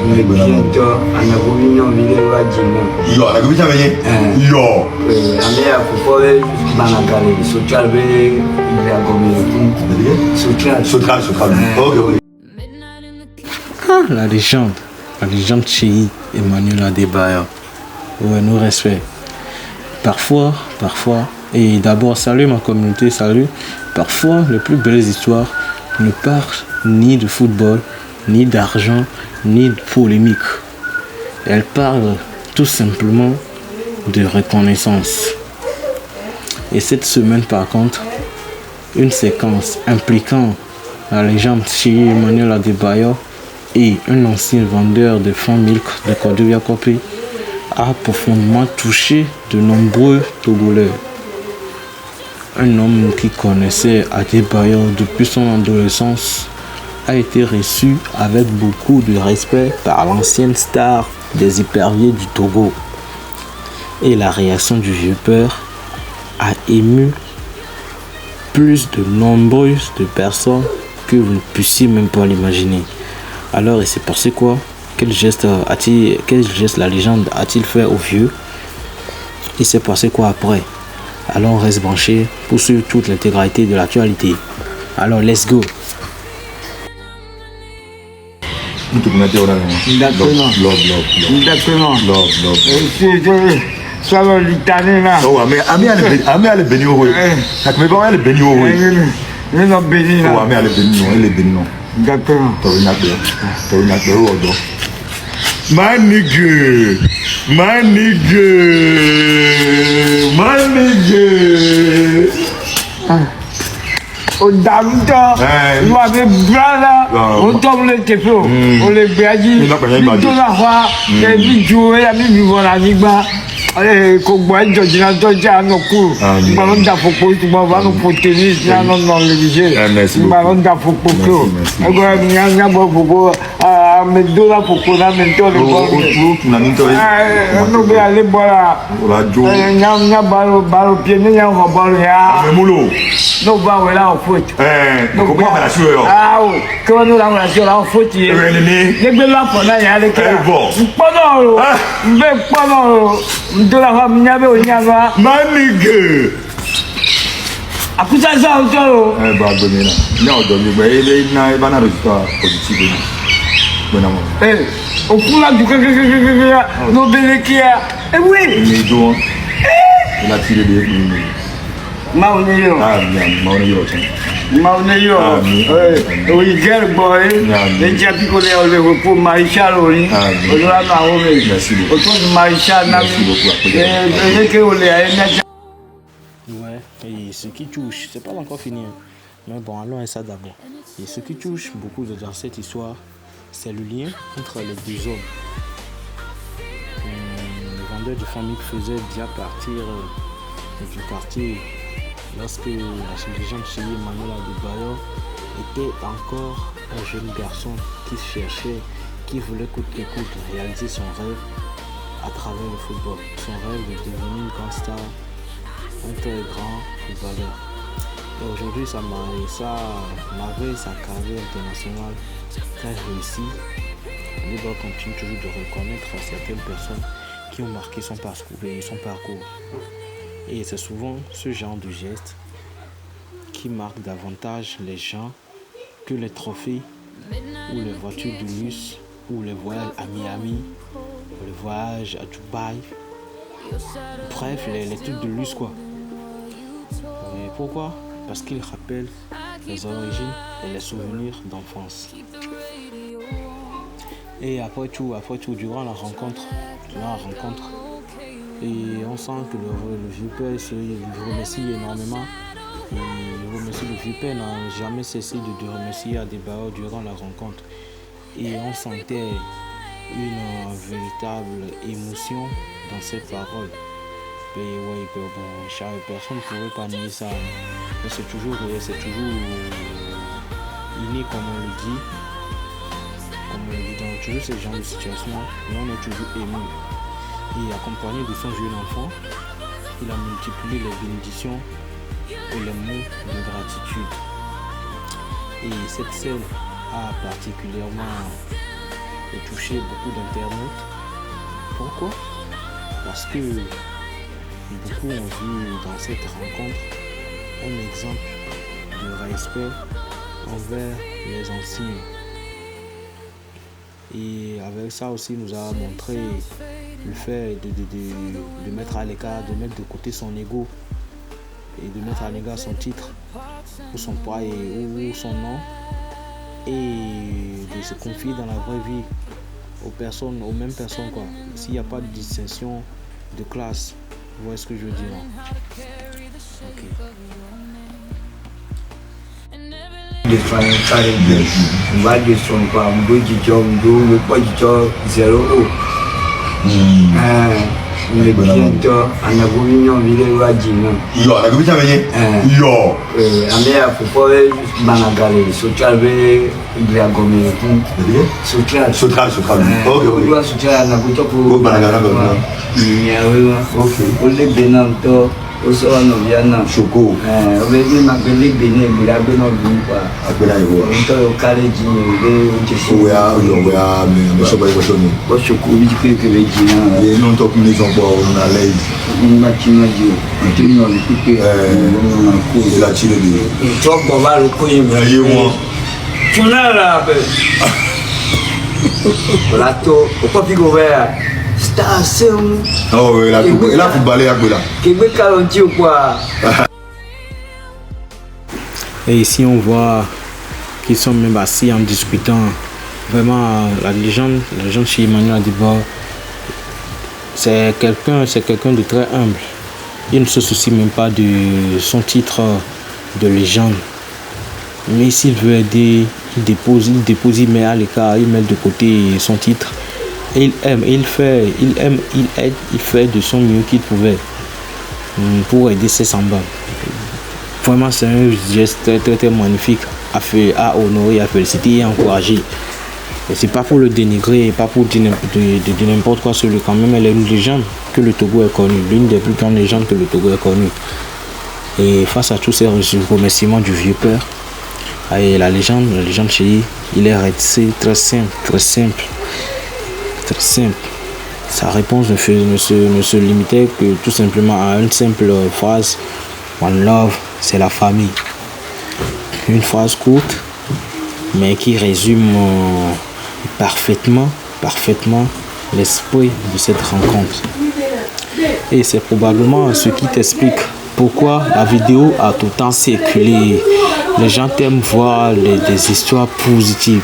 bientôt, on a voulu nous enlever le bâtiment. Yo, on a voulu t'amener. Yo. On a pour Banakale, Sotral, il a commis. Sotral. Ok. La légende Chéri Emmanuel Adebayor. Ouais, nous respect. Parfois, et d'abord, salut ma communauté, salut. Parfois, les plus belles histoires ne parlent ni de football, ni d'argent, ni de polémique. Elles parlent tout simplement de reconnaissance. Et cette semaine, par contre, une séquence impliquant la légende Chéri Emmanuel Adebayor et un ancien vendeur de fonds milk de Cordovia Copé a profondément touché de nombreux Togolais. Un homme qui connaissait Adebayor depuis son adolescence a été reçu avec beaucoup de respect par l'ancienne star des hyperviers du Togo. Et la réaction du vieux père a ému plus de nombreuses de personnes que vous ne puissiez même pas l'imaginer. Alors, il s'est passé quoi? Quel geste la légende a-t-il fait au vieux? Il s'est passé quoi après? Alors, on reste branché pour suivre toute l'intégralité de l'actualité. Alors, let's go! Solo l'Italie là. Oh, mais Ami a le béni au ça me va le béni au Mais non béni là. Oh, Ami a le béni non, il est béni non. D'accord. Torinato Odo. My nigga. Au Damuto, il avait blanc là, on tombe le téflo, on les béadit, tout la fois, et puis jouer, et puis vivre la nigba. Ko gba Georgina Georgia no ku balon da fopo tu ba va no potenis na no léger balon da fopo ko ego nya bo fopo me do la fopo na me to le bo na ni to no be ale bola la jo nya balo pie ne nya ho balo ya me mulo no ba we la foot ko ko ba la su yo o ko no la la la foot ye ne gbe la po na ya le ke pono be pono Dola fa minyabe onyanga manige akusa sa otoro ba domina na odo mi gbe ile na ba na resultat positif bona mo okula du ke no belekia oui ni do la tire de maoneyo maoneyo oui gel boy le japi ko le ole pour maréchal oni ola na o me o maréchal na que ole ouais, et ce qui touche, c'est pas encore fini, mais bon, allons à ça d'abord. Et ce qui touche beaucoup dans cette histoire, c'est le lien entre les deux hommes. Le vendeur de famille faisait déjà partir du quartier lorsque la légende chez Emmanuel Adebayor était encore un jeune garçon qui cherchait, qui voulait coûte que coûte réaliser son rêve à travers le football. Son rêve de devenir une grande star, un très grand footballeur. Et aujourd'hui, ça malgré sa carrière internationale très réussie, Adebayor continue toujours de reconnaître certaines personnes qui ont marqué son parcours. Et c'est souvent ce genre de geste qui marque davantage les gens que les trophées ou les voitures de luxe ou les voyages à Miami, ou les voyages à Dubaï. Bref, les trucs de luxe quoi. Et pourquoi? Parce qu'ils rappellent les origines et les souvenirs d'enfance. Et après tout, durant la rencontre, et on sent que le vieux père il remercie énormément. Il remercie le vieux père, n'a jamais cessé de remercier Adebayor durant la rencontre. Et on sentait une véritable émotion dans ses paroles. Et ouais, bon, chaque personne ne pourrait pas nier ça. Mais c'est toujours inné comme on le dit. Dans toujours ce genre de situation, mais on est toujours ému. Et accompagné de son jeune enfant, il a multiplié les bénédictions et les mots de gratitude. Et cette scène a particulièrement et touché beaucoup d'internautes. Pourquoi? Parce que beaucoup ont vu dans cette rencontre un exemple de respect envers les anciens. Et avec ça aussi, nous a montré le fait de mettre à l'écart, de mettre de côté son ego et de mettre à l'écart son titre ou son poids ou son nom et de se confier dans la vraie vie aux mêmes personnes quoi. S'il n'y a pas de distinction de classe, vous voyez ce que je veux dire? Ok. Choco. Et ici on voit qu'ils sont même assis en discutant. Vraiment la légende chez Emmanuel Adebayor, c'est quelqu'un de très humble. Il ne se soucie même pas de son titre de légende. Mais s'il veut aider, il dépose, il met à l'écart, il met de côté son titre. Et il aime, il aide, il fait de son mieux qu'il pouvait pour aider ses semblables. Vraiment, c'est un geste très magnifique à honorer, à féliciter et à encourager. Et c'est pas pour le dénigrer, pas pour dire n'importe quoi sur lui. Quand même, elle est une légende que le Togo est connu, l'une des plus grandes légendes que le Togo est connu. Et face à tous ces remerciements du vieux père, et la légende chez il est resté très simple. Sa réponse ne se limitait que tout simplement à une simple phrase: One love, c'est la famille. Une phrase courte, mais qui résume parfaitement l'esprit de cette rencontre. Et c'est probablement ce qui t'explique pourquoi la vidéo a tout le temps circulé. Les gens aiment voir des histoires positives.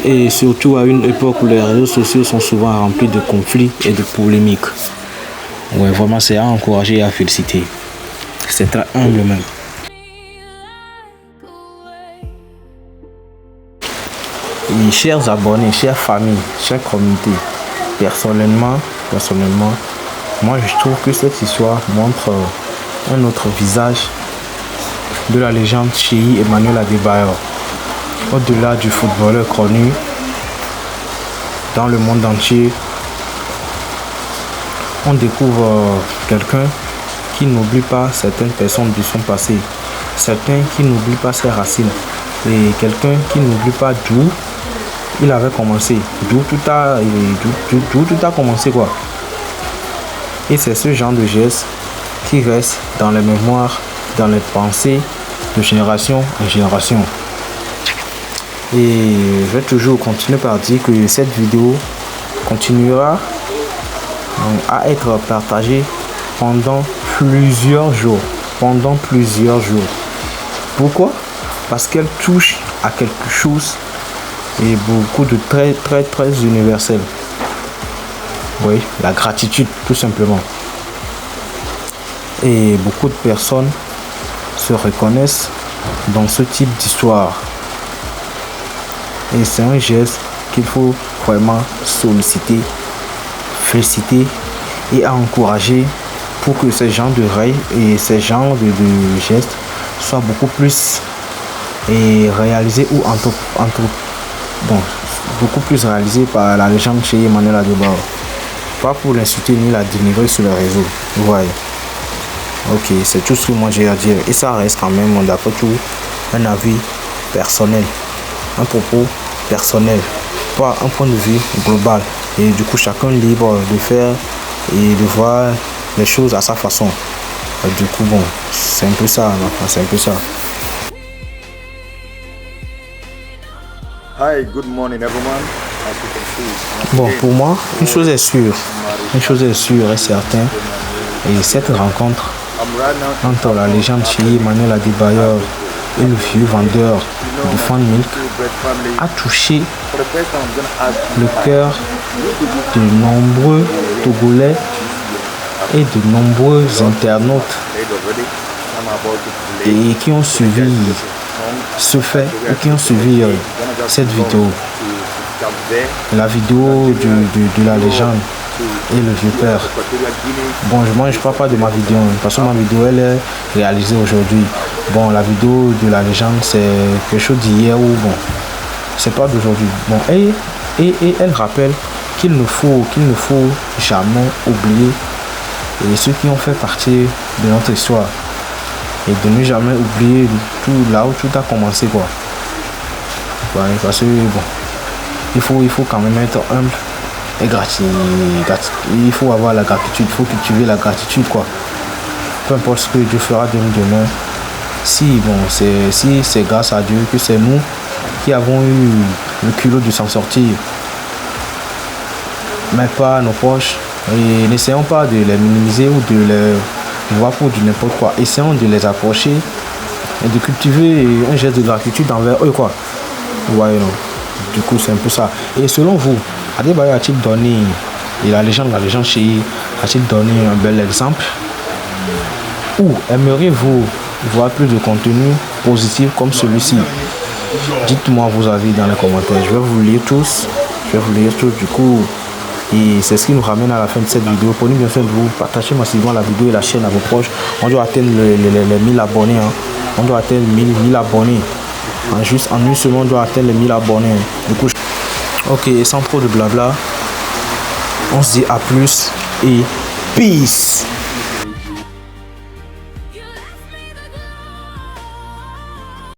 Et surtout à une époque où les réseaux sociaux sont souvent remplis de conflits et de polémiques. Ouais, vraiment, c'est à encourager et à féliciter. C'est très humble même. Et chers abonnés, chères familles, chères communautés, personnellement, moi je trouve que cette histoire montre un autre visage de la légende Cheikh Emmanuel Adebayor. Au-delà du footballeur connu dans le monde entier, on découvre quelqu'un qui n'oublie pas certaines personnes de son passé, certains qui n'oublient pas ses racines, et quelqu'un qui n'oublie pas d'où il avait commencé, d'où tout a commencé quoi. Et c'est ce genre de geste qui reste dans les mémoires, dans les pensées de génération en génération. Et je vais toujours continuer par dire que cette vidéo continuera à être partagée pendant plusieurs jours. Pourquoi? Parce qu'elle touche à quelque chose et beaucoup de très universel. Oui, la gratitude tout simplement. Et beaucoup de personnes se reconnaissent dans ce type d'histoire. Et c'est un geste qu'il faut vraiment solliciter, féliciter et encourager pour que ces genres de règles et ces genres de gestes soient beaucoup plus réalisés ou beaucoup plus réalisés par la légende Cheikh Emmanuel Adebayor. Pas pour l'insulter ni la dénigrer sur les réseaux. Vous voyez. Ok, c'est tout ce que moi j'ai à dire. Et ça reste quand même, d'après tout, un avis personnel. Un propos personnel. pas un point de vue global. Et du coup, chacun est libre de faire et de voir les choses à sa façon. Et du coup, bon, c'est un peu ça, c'est un peu ça. Hi, good morning everyone. As you can see, Bon, pour moi, une chose est sûre et certaine, et cette rencontre I'm right now entre la légende chérie Emmanuel Adebayor et le vieux vendeur de Fan Milk Bread Family. a touché For the first time, I'm gonna ask le cœur de nombreux Togolais et de nombreux internautes you already. I'm about to play et qui ont suivi ce fait et qui ont suivi cette vidéo, to there. la vidéo de la légende et le vieux père. Bon, moi je parle pas de ma vidéo, parce que ma vidéo elle est réalisée aujourd'hui. Bon, la vidéo de la légende c'est quelque chose d'hier ou bon, c'est pas d'aujourd'hui. Bon, et elle rappelle qu'il ne faut jamais oublier et ceux qui ont fait partie de notre histoire et de ne jamais oublier tout là où tout a commencé quoi. Ouais, parce que bon, il faut quand même être humble et il faut avoir la gratitude, il faut cultiver la gratitude quoi. Peu importe ce que Dieu fera de nous demain. Si bon, c'est grâce à Dieu que c'est nous qui avons eu le culot de s'en sortir, mais pas nos proches. Et n'essayons pas de les minimiser ou de les voir pour du n'importe quoi. Essayons de les approcher et de cultiver un geste de gratitude envers eux quoi. Ouais, non. Du coup, c'est un peu ça. Et selon vous, Adebayor a-t-il donné, et la légende chérie, a-t-il donné un bel exemple? Ou aimeriez-vous voir plus de contenu positif comme celui-ci? Dites-moi vos avis dans les commentaires. Je vais vous lire tous. Du coup, et c'est ce qui nous ramène à la fin de cette vidéo. Prenez bien soin de vous. Partagez massivement la vidéo et la chaîne à vos proches. On doit atteindre les 1000 abonnés. Hein. On doit atteindre 1000 abonnés. En une semaine, on doit atteindre les 1000 abonnés. Du coup, ok, sans trop de blabla, on se dit à plus et peace.